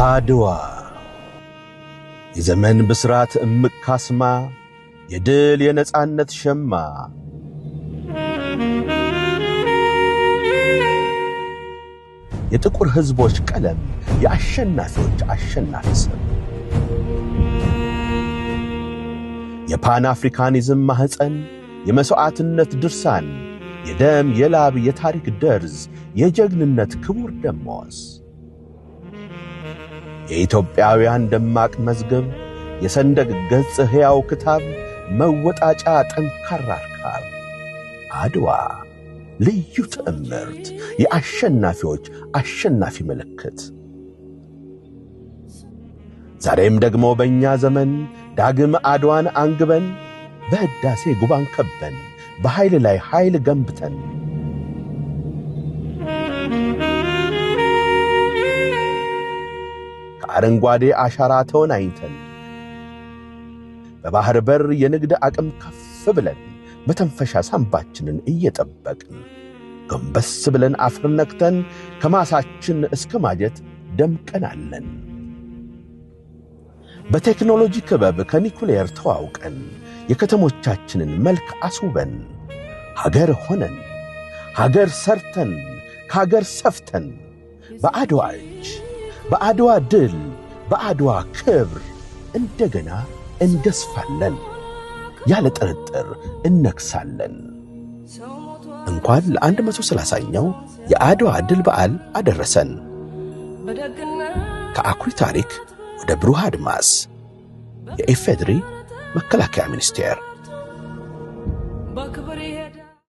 አድዋ የዘመን ብስራት እምቅ ካስማ የድል የነጻነት ሸማ የጥቁር ሕዝቦች ቀለም የአሸናፊዎች አሸናፊ ስም የፓን አፍሪካኒዝም ማህፀን የመስዋዕትነት ድርሳን የደም የላብ የታሪክ ደርዝ የጀግንነት ክቡር ደሞዝ የኢትዮጵያውያን ደማቅ መዝገብ የሰንደቅ ገጽ ሕያው ክታብ መወጣጫ ጠንካራ ርካብ አድዋ ልዩ ትዕምርት የአሸናፊዎች አሸናፊ ምልክት ዛሬም ደግሞ በእኛ ዘመን ዳግም አድዋን አንግበን በህዳሴ ጉባን ከበን በኃይል ላይ ኃይል ገንብተን ከአረንጓዴ አሻራ ተወናኝተን በባህር በር የንግድ አቅም ከፍ ብለን በተንፈሻ ሳንባችንን እየጠበቅን ጎንበስ ብለን አፈር ነክተን ከማሳችን እስከ ማጀት ደምቀናለን። በቴክኖሎጂ ክበብ ከኒኩሌር ተዋውቀን የከተሞቻችንን መልክ አስውበን ሀገር ሆነን ሀገር ሰርተን ከሀገር ሰፍተን በአድዋ እጅ በአድዋ ድል በአድዋ ክብር እንደገና እንገስፋለን፣ ያለ ጥርጥር እነግሳለን። እንኳን ለ130ኛው የአድዋ ድል በዓል አደረሰን። ከአኩሪ ታሪክ ወደ ብሩህ አድማስ የኢፌድሪ መከላከያ ሚኒስቴር